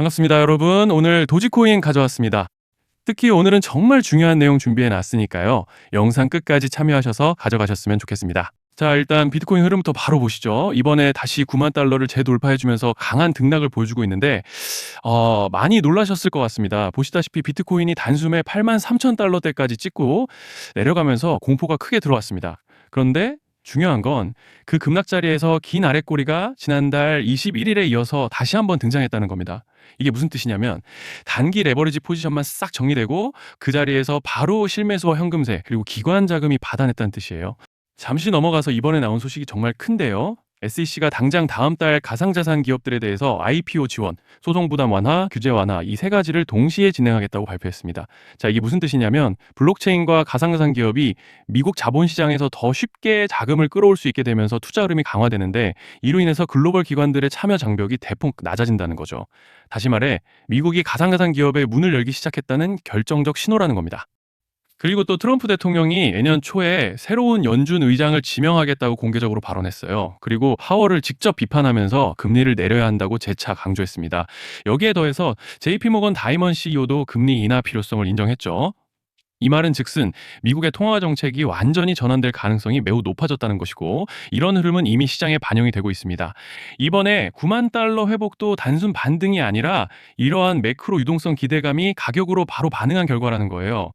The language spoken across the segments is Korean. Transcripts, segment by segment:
반갑습니다, 여러분. 오늘 도지코인 가져왔습니다. 특히 오늘은 정말 중요한 내용 준비해 놨으니까요. 영상 끝까지 참여하셔서 가져가셨으면 좋겠습니다. 자, 일단 비트코인 흐름부터 바로 보시죠. 이번에 다시 9만 달러를 재돌파해주면서 강한 등락을 보여주고 있는데, 많이 놀라셨을 것 같습니다. 보시다시피 비트코인이 단숨에 8만 3천 달러대까지 찍고 내려가면서 공포가 크게 들어왔습니다. 그런데 중요한 건 그 급락자리에서 긴 아랫꼬리가 지난달 21일에 이어서 다시 한번 등장했다는 겁니다. 이게 무슨 뜻이냐면 단기 레버리지 포지션만 싹 정리되고 그 자리에서 바로 실매수와 현금세 그리고 기관 자금이 받아냈다는 뜻이에요. 잠시 넘어가서 이번에 나온 소식이 정말 큰데요. SEC가 당장 다음 달 가상자산 기업들에 대해서 IPO 지원, 소송 부담 완화, 규제 완화 이 세 가지를 동시에 진행하겠다고 발표했습니다. 자, 이게 무슨 뜻이냐면 블록체인과 가상자산 기업이 미국 자본시장에서 더 쉽게 자금을 끌어올 수 있게 되면서 투자 흐름이 강화되는데 이로 인해서 글로벌 기관들의 참여 장벽이 대폭 낮아진다는 거죠. 다시 말해 미국이 가상자산 기업의 문을 열기 시작했다는 결정적 신호라는 겁니다. 그리고 또 트럼프 대통령이 내년 초에 새로운 연준 의장을 지명하겠다고 공개적으로 발언했어요. 그리고 파월을 직접 비판하면서 금리를 내려야 한다고 재차 강조했습니다. 여기에 더해서 JP모건 다이먼 CEO도 금리 인하 필요성을 인정했죠. 이 말은 즉슨 미국의 통화 정책이 완전히 전환될 가능성이 매우 높아졌다는 것이고 이런 흐름은 이미 시장에 반영이 되고 있습니다. 이번에 9만 달러 회복도 단순 반등이 아니라 이러한 매크로 유동성 기대감이 가격으로 바로 반응한 결과라는 거예요.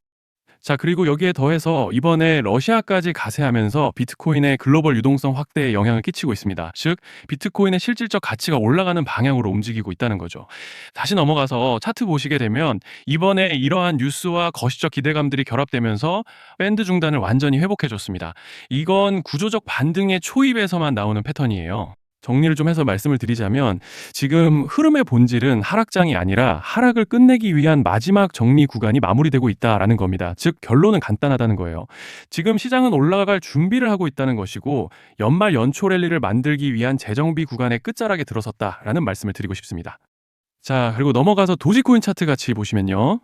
자, 그리고 여기에 더해서 이번에 러시아까지 가세하면서 비트코인의 글로벌 유동성 확대에 영향을 끼치고 있습니다. 즉, 비트코인의 실질적 가치가 올라가는 방향으로 움직이고 있다는 거죠. 다시 넘어가서 차트 보시게 되면 이번에 이러한 뉴스와 거시적 기대감들이 결합되면서 밴드 중단을 완전히 회복해줬습니다. 이건 구조적 반등의 초입에서만 나오는 패턴이에요. 정리를 좀 해서 말씀을 드리자면 지금 흐름의 본질은 하락장이 아니라 하락을 끝내기 위한 마지막 정리 구간이 마무리되고 있다라는 겁니다. 즉 결론은 간단하다는 거예요. 지금 시장은 올라갈 준비를 하고 있다는 것이고 연말 연초 랠리를 만들기 위한 재정비 구간의 끝자락에 들어섰다라는 말씀을 드리고 싶습니다. 자, 그리고 넘어가서 도지코인 차트 같이 보시면요.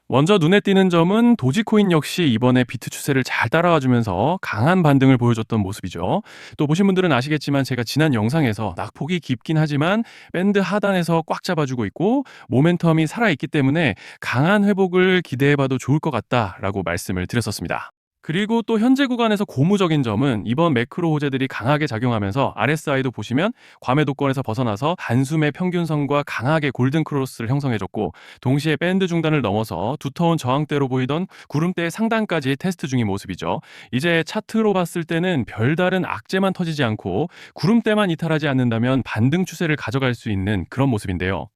먼저 눈에 띄는 점은 도지코인 역시 이번에 비트 추세를 잘 따라와주면서 강한 반등을 보여줬던 모습이죠. 또 보신 분들은 아시겠지만 제가 지난 영상에서 낙폭이 깊긴 하지만 밴드 하단에서 꽉 잡아주고 있고 모멘텀이 살아있기 때문에 강한 회복을 기대해봐도 좋을 것 같다라고 말씀을 드렸었습니다. 그리고 또 현재 구간에서 고무적인 점은 이번 매크로 호재들이 강하게 작용하면서 RSI도 보시면 과매도권에서 벗어나서 단숨에 평균선과 강하게 골든 크로스를 형성해줬고 동시에 밴드 중단을 넘어서 두터운 저항대로 보이던 구름대의 상단까지 테스트 중인 모습이죠. 이제 차트로 봤을 때는 별다른 악재만 터지지 않고 구름대만 이탈하지 않는다면 반등 추세를 가져갈 수 있는 그런 모습인데요.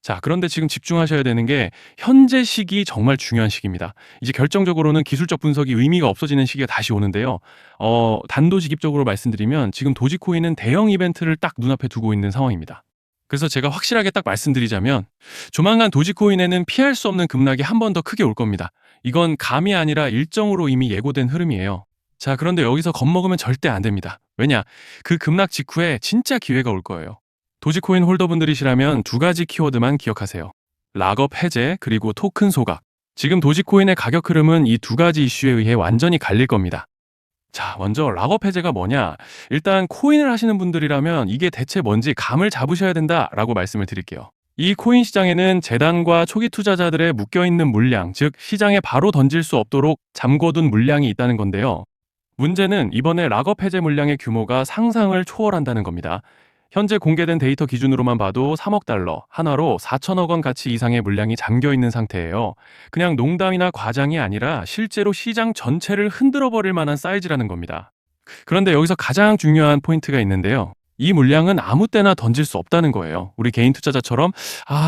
자, 그런데 지금 집중하셔야 되는 게 현재 시기 정말 중요한 시기입니다. 이제 결정적으로는 기술적 분석이 의미가 없어지는 시기가 다시 오는데요. 단도직입적으로 말씀드리면 지금 도지코인은 대형 이벤트를 딱 눈앞에 두고 있는 상황입니다. 그래서 제가 확실하게 딱 말씀드리자면 조만간 도지코인에는 피할 수 없는 급락이 한 번 더 크게 올 겁니다. 이건 감이 아니라 일정으로 이미 예고된 흐름이에요. 자, 그런데 여기서 겁먹으면 절대 안 됩니다. 왜냐? 그 급락 직후에 진짜 기회가 올 거예요. 도지코인 홀더분들이시라면 두 가지 키워드만 기억하세요. 락업 해제 그리고 토큰 소각. 지금 도지코인의 가격 흐름은 이 두 가지 이슈에 의해 완전히 갈릴 겁니다. 자, 먼저 락업 해제가 뭐냐? 일단 코인을 하시는 분들이라면 이게 대체 뭔지 감을 잡으셔야 된다라고 말씀을 드릴게요. 이 코인 시장에는 재단과 초기 투자자들의 묶여있는 물량, 즉 시장에 바로 던질 수 없도록 잠궈둔 물량이 있다는 건데요. 문제는 이번에 락업 해제 물량의 규모가 상상을 초월한다는 겁니다. 현재 공개된 데이터 기준으로만 봐도 3억 달러, 한화로 4천억 원 가치 이상의 물량이 잠겨 있는 상태예요. 그냥 농담이나 과장이 아니라 실제로 시장 전체를 흔들어 버릴 만한 사이즈라는 겁니다. 그런데 여기서 가장 중요한 포인트가 있는데요. 이 물량은 아무 때나 던질 수 없다는 거예요. 우리 개인 투자자처럼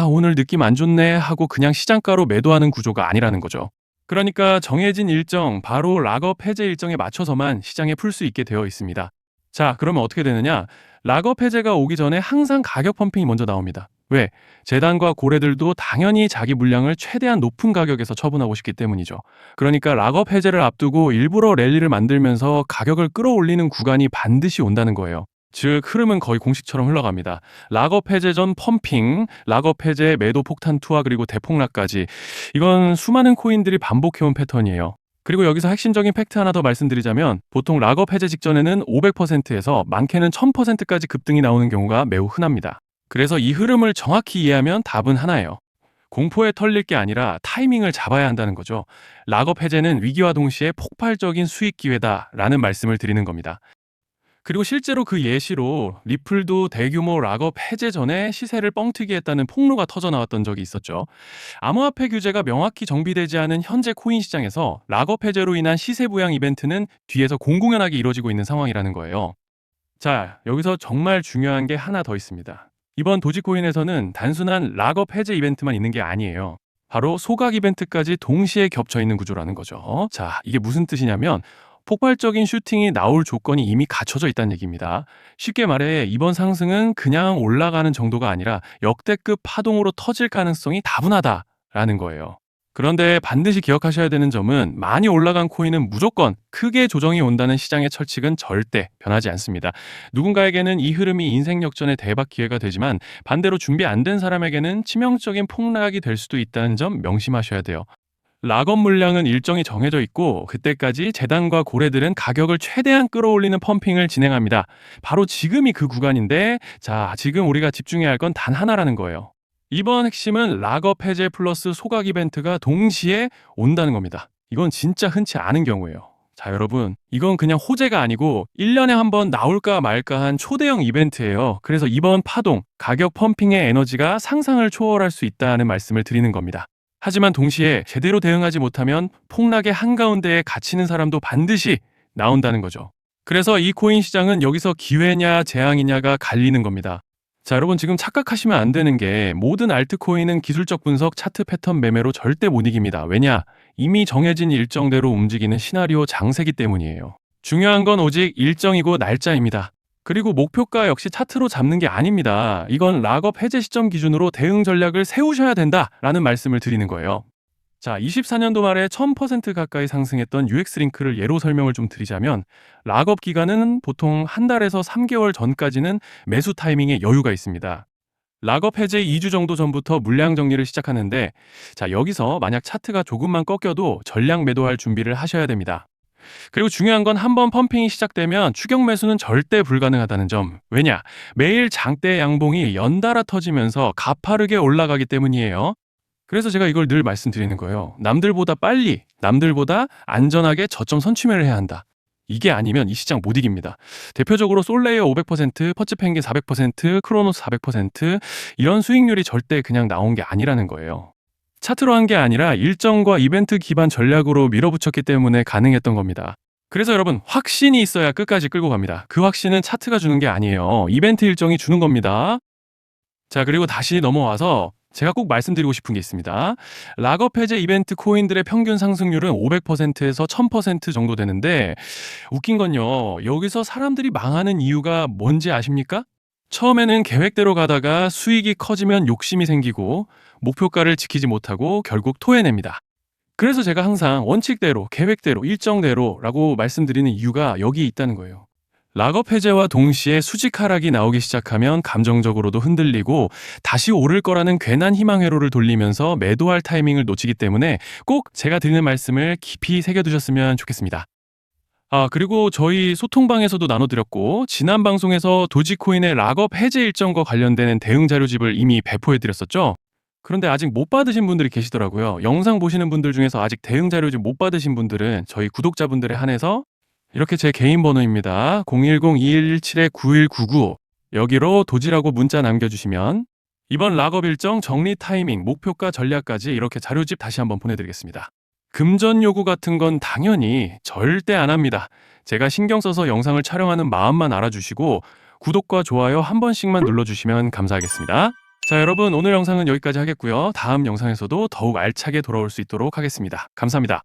오늘 느낌 안 좋네 하고 그냥 시장가로 매도하는 구조가 아니라는 거죠. 그러니까 정해진 일정, 바로 락업 해제 일정에 맞춰서만 시장에 풀 수 있게 되어 있습니다. 자, 그러면 어떻게 되느냐? 락업 해제가 오기 전에 항상 가격 펌핑이 먼저 나옵니다. 왜? 재단과 고래들도 당연히 자기 물량을 최대한 높은 가격에서 처분하고 싶기 때문이죠. 그러니까 락업 해제를 앞두고 일부러 랠리를 만들면서 가격을 끌어올리는 구간이 반드시 온다는 거예요. 즉 흐름은 거의 공식처럼 흘러갑니다. 락업 해제 전 펌핑, 락업 해제 매도 폭탄 투하 그리고 대폭락까지 이건 수많은 코인들이 반복해온 패턴이에요. 그리고 여기서 핵심적인 팩트 하나 더 말씀드리자면 보통 락업 해제 직전에는 500%에서 많게는 1000%까지 급등이 나오는 경우가 매우 흔합니다. 그래서 이 흐름을 정확히 이해하면 답은 하나예요. 공포에 털릴 게 아니라 타이밍을 잡아야 한다는 거죠. 락업 해제는 위기와 동시에 폭발적인 수익 기회다라는 말씀을 드리는 겁니다. 그리고 실제로 그 예시로 리플도 대규모 락업 해제 전에 시세를 뻥튀기 했다는 폭로가 터져 나왔던 적이 있었죠. 암호화폐 규제가 명확히 정비되지 않은 현재 코인 시장에서 락업 해제로 인한 시세 부양 이벤트는 뒤에서 공공연하게 이루어지고 있는 상황이라는 거예요. 자, 여기서 정말 중요한 게 하나 더 있습니다. 이번 도지코인에서는 단순한 락업 해제 이벤트만 있는 게 아니에요. 바로 소각 이벤트까지 동시에 겹쳐 있는 구조라는 거죠. 자, 이게 무슨 뜻이냐면 폭발적인 슈팅이 나올 조건이 이미 갖춰져 있다는 얘기입니다. 쉽게 말해 이번 상승은 그냥 올라가는 정도가 아니라 역대급 파동으로 터질 가능성이 다분하다라는 거예요. 그런데 반드시 기억하셔야 되는 점은 많이 올라간 코인은 무조건 크게 조정이 온다는 시장의 철칙은 절대 변하지 않습니다. 누군가에게는 이 흐름이 인생 역전의 대박 기회가 되지만 반대로 준비 안 된 사람에게는 치명적인 폭락이 될 수도 있다는 점 명심하셔야 돼요. 락업 물량은 일정이 정해져 있고 그때까지 재단과 고래들은 가격을 최대한 끌어올리는 펌핑을 진행합니다. 바로 지금이 그 구간인데 자, 지금 우리가 집중해야 할 건 단 하나라는 거예요. 이번 핵심은 락업 해제 플러스 소각 이벤트가 동시에 온다는 겁니다. 이건 진짜 흔치 않은 경우예요. 자, 여러분, 이건 그냥 호재가 아니고 1년에 한 번 나올까 말까 한 초대형 이벤트예요. 그래서 이번 파동, 가격 펌핑의 에너지가 상상을 초월할 수 있다는 말씀을 드리는 겁니다. 하지만 동시에 제대로 대응하지 못하면 폭락의 한가운데에 갇히는 사람도 반드시 나온다는 거죠. 그래서 이 코인 시장은 여기서 기회냐 재앙이냐가 갈리는 겁니다. 자, 여러분 지금 착각하시면 안 되는 게 모든 알트코인은 기술적 분석, 차트 패턴 매매로 절대 못 이깁니다. 왜냐? 이미 정해진 일정대로 움직이는 시나리오 장세기 때문이에요. 중요한 건 오직 일정이고 날짜입니다. 그리고 목표가 역시 차트로 잡는 게 아닙니다. 이건 락업 해제 시점 기준으로 대응 전략을 세우셔야 된다라는 말씀을 드리는 거예요. 자, 24년도 말에 1000% 가까이 상승했던 UX링크를 예로 설명을 좀 드리자면 락업 기간은 보통 한 달에서 3개월 전까지는 매수 타이밍에 여유가 있습니다. 락업 해제 2주 정도 전부터 물량 정리를 시작하는데 자, 여기서 만약 차트가 조금만 꺾여도 전량 매도할 준비를 하셔야 됩니다. 그리고 중요한 건 한번 펌핑이 시작되면 추격 매수는 절대 불가능하다는 점. 왜냐? 매일 장대 양봉이 연달아 터지면서 가파르게 올라가기 때문이에요. 그래서 제가 이걸 늘 말씀드리는 거예요. 남들보다 빨리, 남들보다 안전하게 저점 선취매를 해야 한다. 이게 아니면 이 시장 못 이깁니다. 대표적으로 솔레이어 500%, 퍼츠펭귄 400%, 크로노스 400% 이런 수익률이 절대 그냥 나온 게 아니라는 거예요. 차트로 한 게 아니라 일정과 이벤트 기반 전략으로 밀어붙였기 때문에 가능했던 겁니다. 그래서 여러분 확신이 있어야 끝까지 끌고 갑니다. 그 확신은 차트가 주는 게 아니에요. 이벤트 일정이 주는 겁니다. 자, 그리고 다시 넘어와서 제가 꼭 말씀드리고 싶은 게 있습니다. 락업 해제 이벤트 코인들의 평균 상승률은 500%에서 1000% 정도 되는데 웃긴 건요. 여기서 사람들이 망하는 이유가 뭔지 아십니까? 처음에는 계획대로 가다가 수익이 커지면 욕심이 생기고 목표가를 지키지 못하고 결국 토해냅니다. 그래서 제가 항상 원칙대로, 계획대로, 일정대로라고 말씀드리는 이유가 여기 있다는 거예요. 락업 해제와 동시에 수직 하락이 나오기 시작하면 감정적으로도 흔들리고 다시 오를 거라는 괜한 희망 회로를 돌리면서 매도할 타이밍을 놓치기 때문에 꼭 제가 드리는 말씀을 깊이 새겨두셨으면 좋겠습니다. 아, 그리고 저희 소통방에서도 나눠드렸고 지난 방송에서 도지코인의 락업 해제 일정과 관련되는 대응 자료집을 이미 배포해드렸었죠. 그런데 아직 못 받으신 분들이 계시더라고요. 영상 보시는 분들 중에서 아직 대응 자료집 못 받으신 분들은 저희 구독자분들에 한해서 이렇게 제 개인 번호입니다. 010-2117-9199 여기로 도지라고 문자 남겨주시면 이번 락업 일정 정리 타이밍, 목표가 전략까지 이렇게 자료집 다시 한번 보내드리겠습니다. 금전 요구 같은 건 당연히 절대 안 합니다. 제가 신경 써서 영상을 촬영하는 마음만 알아주시고 구독과 좋아요 한 번씩만 눌러주시면 감사하겠습니다. 자, 여러분 오늘 영상은 여기까지 하겠고요. 다음 영상에서도 더욱 알차게 돌아올 수 있도록 하겠습니다. 감사합니다.